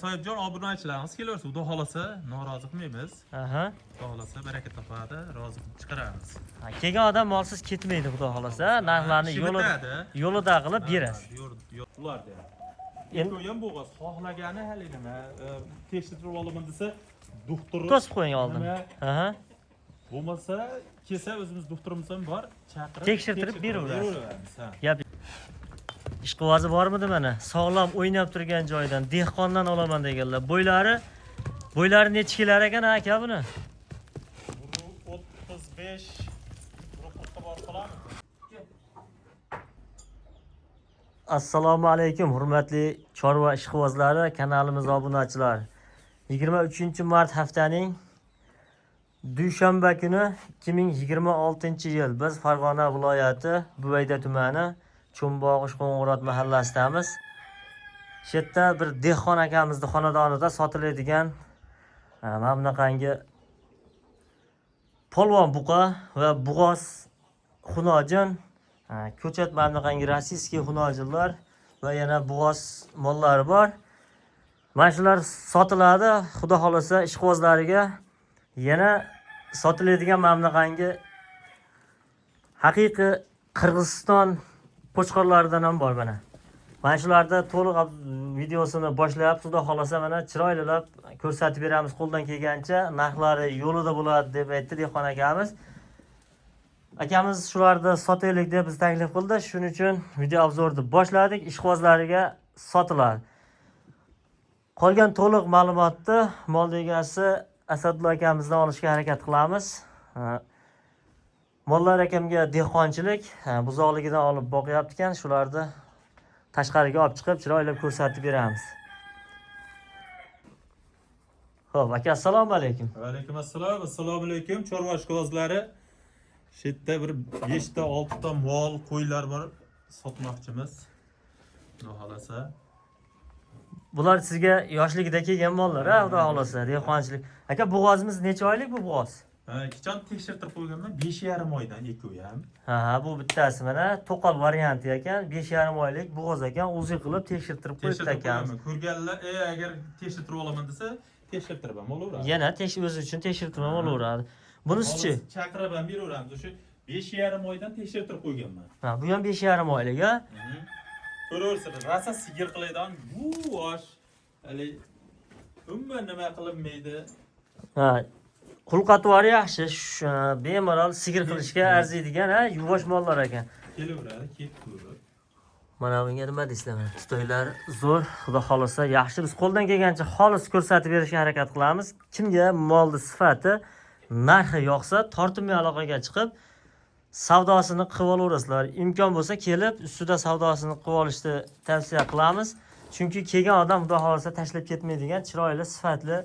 Soyibjon obunachilarimiz kelaversa, xudo xolasa norozi qilmaymiz. Aha. Xudo xolasa baraka topadi, rozi qilib chiqaramiz. Kelgan odam molsiz ketmaydi, xudo xolasa. Narxlarni yo'lida qilib berasiz. Ularda. Endi ham bo'g'az xohlagani hali nima tekshirib olaman desa, doktor to'sib qo'ying oldin. Aha. Bo'lmasa, kelsa o'zimiz doktorimiz ham bor, chaqirib tekshirtirib beraveramiz. Ishqibozi bormidi mana? Sog'lom o'ynab turgan joydan dehqondan olaman deganlar. Bo'ylari necha kelar ekan aka buni? 35 40 bor qilamiz. Assalomu alaykum hurmatli chorva ishqibozlari, kanalimiz obunachilar. 23-mart haftaning dushanba kuni 2026-yil biz Farg'ona viloyati Buvayda tumani Cho'mbog'ish Qo'ng'irot mahallasidamiz. Shu yerda bir dehqon akamizning xonadonida sotiladigan mana bunaqangi polvon buqa va bug'oz xunojin, ko'chat mana bunaqangi rossiyskiy xunojinlar va yana bug'oz mollari bor. Mana shular sotiladi. Xudo xolasa ishqibozlariga yana sotiladigan mana bunaqangi haqiqiy Qirg'iziston qo'chqorlaridan ham bor mana. Mana shularda to'liq videosini boshlab, xudo xolasa mana chiroylilab ko'rsatib beramiz qo'ldan kelgancha. Narxlari yo'lida bo'ladi deb aytdi dehqon akamiz. Akamiz shularni sotaylik deb biz taklif qildi. Shuning uchun video obzorni boshladik. Ishqibozlariga sotiladi. Qolgan to'liq ma'lumotni mol egasi Asadullo akamizdan olishga harakat qilamiz. Mollar akamga dehqonchilik buzoqligidan olib boqyapti ekan, shularni tashqariga olib chiqib chiroylab ko'rsatib beramiz. Xo'p, aka assalomu alaykum. Va alaykum assalom. Assalomu alaykum chorva ishqibozlari. Shu yerda bir 5 ta 6 ta mol, qo'ylar bor sotmoqchimiz. Xudo xolasa. Bular sizga yoshligida kelgan mollar, xudo xolasa, dehqonchilik. Aka, bug'ozimiz necha oylik bu bug'oz? Qachon tekshirtirib qo'yganman? 5,5 oydan ekovi ham. Bu bittasi mana to'qol varianti ekan, 5,5 oylik bug'oz ekan, o'zi qilib tekshirtirib qo'yibdi ekan. Ko'rganlar, agar tekshirtirib olaman desa, tekshirtirib ham olaveradi. Yana o'zi uchun tekshirtirib ham olaveradi. Bunisi-chi? Chaqirib ham beraveramiz. O'sha 5,5 oydan tekshirtirib qo'yganman. Bu ham 5,5 oylik, a? Ko'raversiz, rasa sigir qiladigan bu osh hali umuman nima qilinmaydi. Xulq-atvori yaxshi, bemalol sigir qilishga arziydigan, yuvosh mollar ekan. Kelaveradi, ketib ko'rib. Mana bunga nima deysizlar? Tutoylar zo'r, xudo xolasa yaxshi. Biz qo'ldan kelgancha xolis ko'rsatib berishga harakat qilamiz. Kimga molni sifati, narxi yoqsa, tortinmay aloqaga chiqib savdosini qilib olaverasizlar. Imkon bo'lsa kelib, ustida savdosini qilib olishni tavsiya qilamiz. Chunki kelgan odam xudo xolasa tashlab ketmaydigan chiroyli, sifatli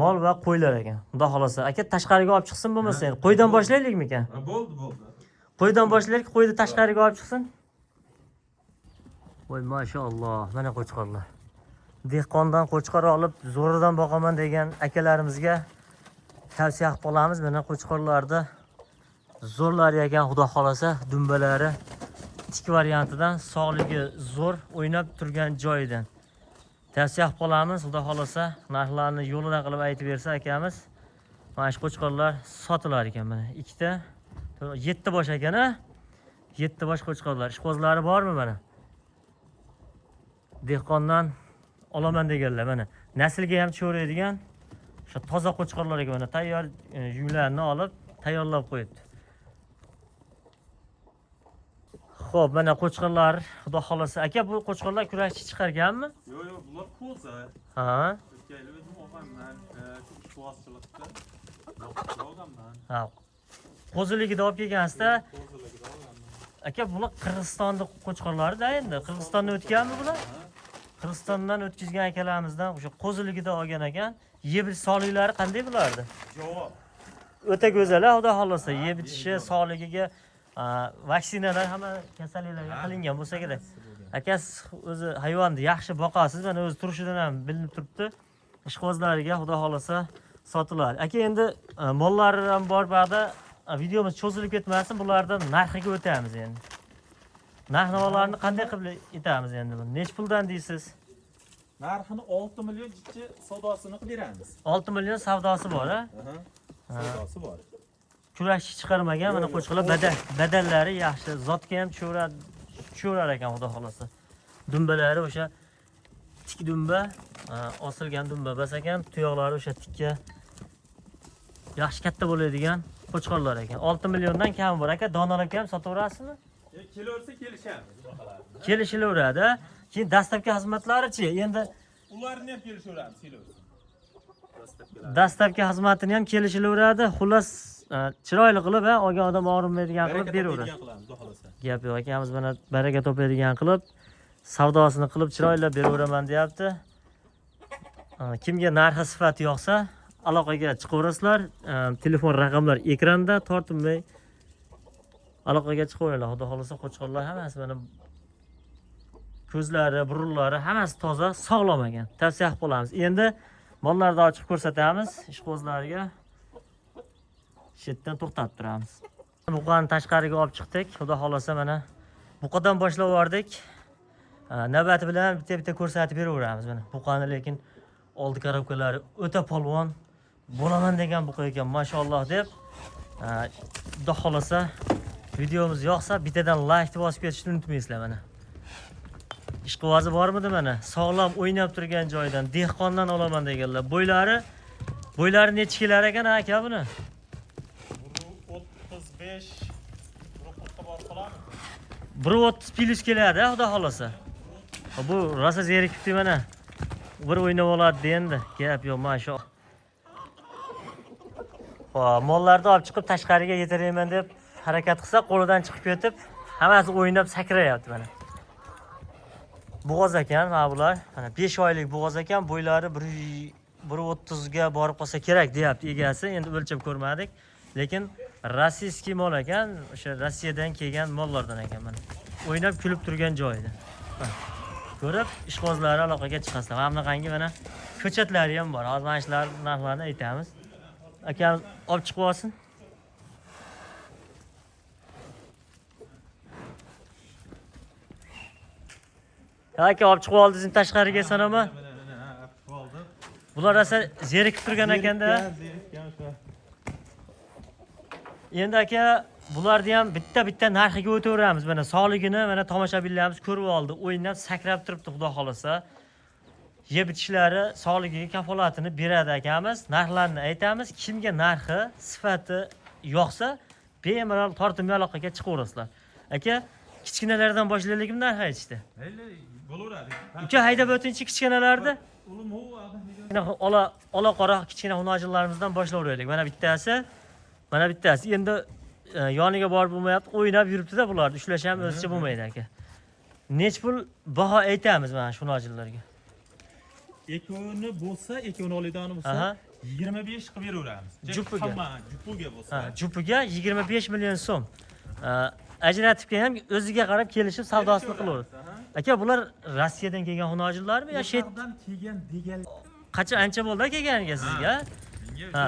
mol va qo'ylar ekan. Xudo xolasa. Aka tashqariga olib chiqsin bo'lmasa, qo'ydan boshlaylikmi ekan? Bo'ldi. Qo'ydan boshlaylik, qo'yni tashqariga olib chiqsin. Voy, mashalloh, mana qo'chqorlar. Dehqondan qo'chqor olib, zo'ridan boqaman degan akalarimizga tavsiya qilib qolamiz. Mana qo'chqorlarda zo'rlar ekan, xudo xolasa, dumbalari tik variantidan, sog'ligi zo'r, o'ynab turgan joyidan. Tavsiya qilib qolamiz, xudo xolasa, narxlarni yo'lida qilib aytib bersa akamiz. Mana shu qo'chqorlar sotilar ekan mana. 2 ta 7 bosh ekan, 7 bosh qo'chqorlar. Ishqibozlari bormi mana? Dehqondan olaman deganlar mana. Naslga ham cho'raydigan o'sha toza qo'chqorlar ekan mana. Tayyor yunglarni olib tayyorlab qo'yibdi. Xo'p, mana qo'chqorlar, xudo xolasa. Aka, bu qo'chqorlar kurashchi chiqarganmi? Yo'q, bular qo'za. O'tganlar o'zim olganman, ishqibozchilikda. Olganman. Qo'ziligida olib kelgansizda. Aka, bular Qirg'izistonning qo'chqorlari-da endi. Qirg'izistondan o'tganmi bular? Qirg'izistondan o'tkazgan akalarimizdan o'sha qo'ziligida olgan ekan. Yeb sog'liklari qanday bo'lardi? Javob. O'ta go'zal, xudo xolasa. Yeb ichishi, sog'ligiga vaksinalar hamma kasalliklarga qilingan bo'lsa kerak. Aka, o'zi hayvonni yaxshi boqasiz, mana o'zi turishidan ham bilinib turibdi. Ishqibozlariga xudo xolasa sotiladi. Aka, endi mollari ham bor ba'da videomiz cho'zilib ketmasin, bulardan narxiga o'tamiz endi. Narx-navolarni qanday qilib aytamiz endi buni? Nech puldan deysiz? narxini 6 million jichi savdosini qilib beramiz. 6 million savdosi bor, ha? Savdosi bor. Kurashchi chiqarmagan mana qo'chqorlar badallari yaxshi, zotga ham tushaverar ekan xudo xolasa. Dumbalari o'sha tik dumba, osilgan dumba bas ekan, tuyoqlari o'sha tikka yaxshi katta bo'ladigan qo'chqorlar ekan. 6 milliondan kam bor aka, donalarga ham sotaverasizmi? Kelaversa kelishamiz bunaqa. Kelishilaveradi. Keyin dastlabki xizmatlari-chi? Endi Ularni ham kelishaveramiz, kelaversa. dastlabki xizmatini ham kelishilaveradi. Xullas, chiroyli qilib, olgan odam og'rinmaydigan qilib beraveradi. Gap yo'q, akamiz mana baraka topadigan qilib, savdosini qilib chiroylab beraveraman deyapti. Kimga narxi sifati yoqsa, aloqaga chiqaverasizlar. Telefon raqamlar ekranda, tortinmay aloqaga chiqaveringlar. Xudo xolasa qo'chqorlar hammasi mana ko'zlari, burunlari hammasi toza, sog'lom ekan. Tavsiya qilib qolamiz. Endi mollarni ochib ko'rsatamiz ishqibozlarga. Shetdan to'xtatib turamiz. Buqani tashqariga olib chiqdik. Xudo xolasa mana buqadan boshlab yubordik. Navbati bilan bitta ko'rsatib beraveramiz mana. Buqani lekin oldi karobkalari o'ta polvon. Bo'laman degan buqa ekan, mashalloh deb. Xudo xolasa videomiz yoqsa bittadan like bosib ketishni unutmaysizlar mana. Ishqibozi bormidi mana? Sog'lom o'ynab turgan joydan, dehqondan olaman deganlar. Bo'ylari necha kelar ekan aka buni? 35 ruhqa bor qolarmi? 1.30 plus keladi, xudo xolasa. Bu rosa zerikibdi mana. Bir o'ynab oladi endi. Gap yo'q, mashalloh. Xo'p, mollarni olib chiqib tashqariga yetirayman deb harakat qilsa, qo'lidan chiqib ketib, hammasi o'ynab sakrayapti mana. Bo'g'oz ekan mana bular. Mana 5 oylik bo'g'oz ekan, bo'ylari 1.30 ga borib qolsa kerak deyapti egasi. Endi o'lchab ko'rmadik, lekin rossiyskiy mol ekan, o'sha Rossiyadan kelgan mollardan ekan mana. O'ynab kulib turgan joyida. Ko'rib, ishqibozlari aloqaga chiqasizlar. Mana bunaqangi mana ko'chatlari ham bor. Hozir mana shular narxlarini aytamiz. Akamiz olib chiqib olsin. Aka olib chiqib oldingiz tashqariga sanama. Bular esa zerikib turgan ekanda. Endi aka, bularni ham bitta narxiga o'taveramiz. Mana sog'ligini mana tomoshabinlarimiz ko'rib oldi. O'ynab sakrab turibdi, xudo xolasa. Yeb itishlari sog'ligiga kafolatini beradi akamiz. Narxlarni aytamiz. Kimga narxi, sifati yoqsa, bemalol tortinmay aloqaga chiqaverasizlar. Aka, kichkinalardan boshlaylikmi narx aytishdi? Bo'laveradi. Uka haydab o'tinchi kichkinalarni. Ola qora kichkina hunojinlarimizdan boshlayveraylik. Mana bittasi. Mana bittasi. Endi yoniga borib bo'lmayapti, o'ynab yuribdi-da bularni. Ushlash ham o'zicha bo'lmaydi aka. Nech pul baho aytamiz mana shu hunojinlarga? Ekoni bo'lsa, ekoni oladigan bo'lsa, 25 qilib beraveramiz. Jupiga bo'lsa. Jupiga 25 million so'm. Ajratibga ham o'ziga qarab kelishib savdosini qilaveradi. Aka, bular Rossiyadan kelgan hunojinlarmi yo chetdan kelgan degan? Qancha ancha bo'ldi kelganiga sizga? Ha.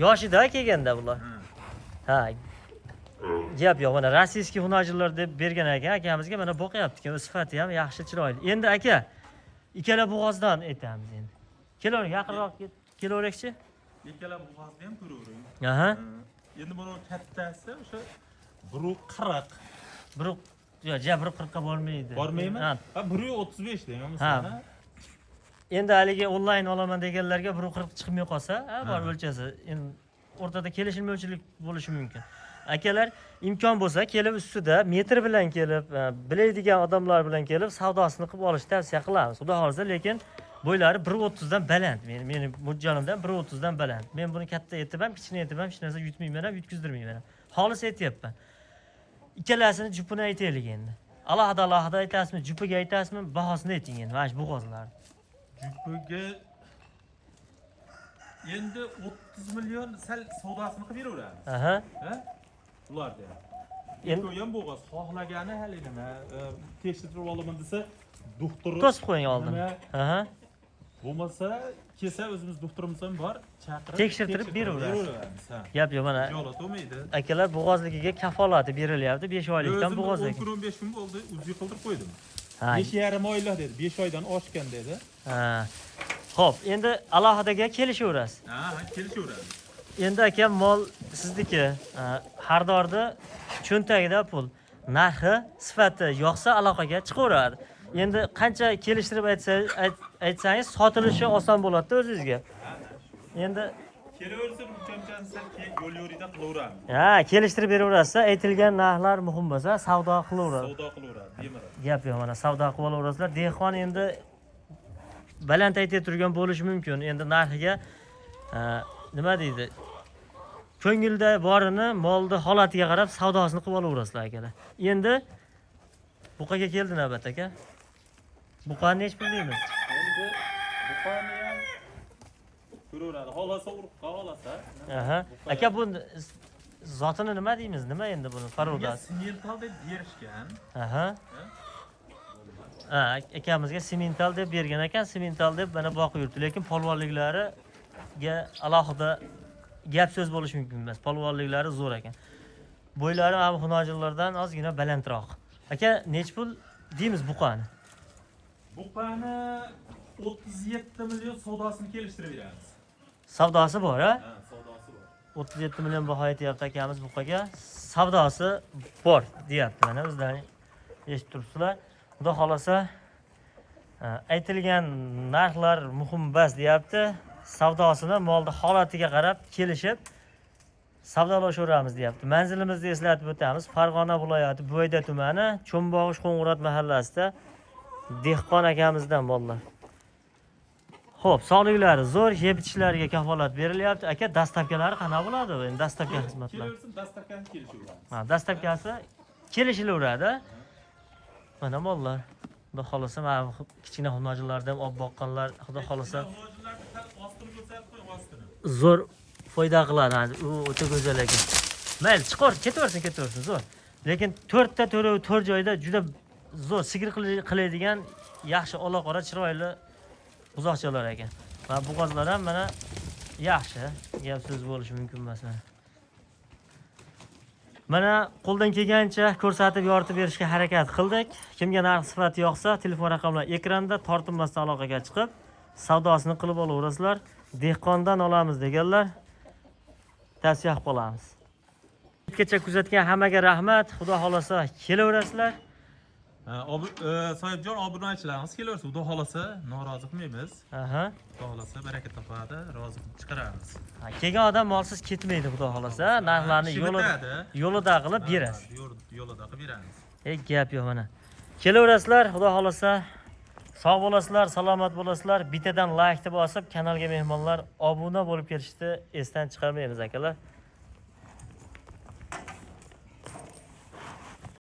Yoshida kelganda bular. Ha. Gap yo'q, mana rossiyskiy hunojinlar deb bergan ekan akamizga, mana boqyapti. O'z sifati ham yaxshi, chiroyli. Endi aka, ikkala bo'g'ozdan aytamiz endi. Kelavering, yaqinroq kelaveringchi. Ikkala bo'g'ozni ham ko'ravering. Aha. Endi buni kattasi o'sha 1.40. 1.40 ga bormaydi. Bormaymi? Ha, 1.35 deyman masalan. Endi haligi onlayn olaman deganlarga 1.40 chiqmay qolsa, bor o'lchasi. Endi o'rtada kelishilmovchilik bo'lishi mumkin. Akalar, imkon bo'lsa, kelib ustida metr bilan kelib, biladigan odamlar bilan kelib savdosini qilib olishni tavsiya qilamiz. Xudo xolasa, lekin bo'ylari 1.30 dan baland. Meni mo'ljallimdan 1.30 dan baland. Men buni katta aytib ham, kichkina aytib ham hech narsa yutmayman ham, yutkizdirmayman ham. Xolis aytyapman. Ikkalasini jupini aytaylik endi. Alohida aytasizmi, jupiga aytasizmi, bahosini ayting endi mana shu bo'g'ozlarni. Jupiga endi 30 million sal savdosini qilib beraveramiz. Aha. Ha? Ularda. Endi ham bo'g'oz xohlagani hali nima, tekshirib olaman desa, doktor to'sib qo'ying oldin. Aha. Bo'lmasa, kelsa o'zimiz doktorimiz ham bor, chaqirib tekshirtirib beraveramiz. Gap yo'q, mana yo'latolmaydi. akalar bo'g'ozligiga kafolati berilyapti. 5 oylikdan bo'g'oz ekan. 15 kun bo'ldi, o'zi qildirib qo'ydim. Ha. 5,5 oylar dedi. 5 oydan oshgan dedi. Ha. Xo'p, endi alohidaga kelishaverasiz. Ha, kelishaveradi. Endi aka mol sizniki. Xaridorni cho'ntagida pul. Narxi, sifati yo'qsa aloqaga chiqaveradi. Endi qancha kelishtirib aytsangiz sotilishi oson bo'ladi-da o'zingizga. Endi Kelaversa mumkincha yo'l yo'rida qilaveramiz. ha, kelishtirib beraverasiz. Aytilgan narxlar muhim bo'lsa, savdo qilaveradi. Savdo qilaveradi, bemalol. Gap yo'q, mana savdo qilib olaverasizlar. Dehqon endi baland aytib turgan bo'lishi mumkin. Endi narxiga nima deydi? Ko'ngilda borini molni holatiga qarab savdosini qilib olaverasizlar akalar. Endi buqaga keldi navbat aka. Buqani nech pul deymiz? Endi buqani ham ko'raveradi. Xolasa urib qolasa. Aha. Aka bu zotini nima deymiz? Nima endi buni parodasi? Simental deb berishgan. Aha. Ha, akamizga simental deb bergan ekan, simental deb mana boqib yuribdi, lekin polvonliklariga alohida gap so'z bo'lishi mumkin emas. Polvonliklari zo'r ekan. Bo'ylari ham xunojillardan ozgina balandroq. Aka, nech pul deymiz buqani? Buqani 37 million savdosini kelishtirib beramiz. Savdosi bor, ha? Ha, savdosi bor. 37 million baho aytyapti akamiz buqaga. Savdosi bor, deyapti. Mana o'zlaring eshitib turibsizlar. Xudo xolasa aytilgan narxlar muhim bas deyapti. Savdosini molni holatiga qarab kelishib savdolashaveramiz deyapti. Manzilimizni eslatib o'tamiz. Farg'ona viloyati Bo'yda tumani, Cho'mbog'ish Qo'ng'irot mahallasida dehqon akamizdan mollar. Xo'p, sog'liklari zo'r, yeb ichishlariga kafolat berilyapti. Aka, dastavkalari qanaqa bo'ladi? Endi dastavka xizmatlar. Kelaversin, dastavkani kelishaveramiz. Ha, dastavkasi kelishilaveradi. Mana mollar. Xudo xolasa, mana kichkina xunojilardan olib boqqanlar, xudo xolasa Ostini ko'rsatib qo'y, ostini. zo'r foyda qiladi. U o'ta go'zal ekan. Mayli, chiqar, ketaversin, zo'r. Lekin 4 ta 4 joyda juda zo'r sigir qiladigan yaxshi ola-qora chiroyli buzoqchalar ekan. Mana bu qozlar ham mana yaxshi, gap so'z bo'lishi mumkin emas. Mana qo'ldan kelgancha ko'rsatib yoritib berishga harakat qildik. Kimga narx sifati yoqsa, telefon raqamlar ekranda, tortinmasdan aloqaga chiqib, savdosini qilib olaverasizlar. Dehqondan olamiz deganlar tavsiya qilib qolamiz. Kechga kuzatgan hammaga rahmat. Xudo xolasa kelaverasizlar. Soyibjon obunachilarimiz kelaversa, xudo xolasa norozi qilmaymiz. Aha. Xudo xolasa baraka topadi, rozi qilib chiqaramiz. Kelgan odam molsiz ketmaydi, xudo xolasa. Narxlarni yo'lida qilib berasiz. Yo'lida qilib beramiz. Gap yo'q mana. Kelaverasizlar, xudo xolasa. Sog' bo'lasizlar, salomat bo'lasizlar. Bittadan like deb bosib, kanalga mehmonlar obuna bo'lib kelishni esdan chiqarmaymiz akalar.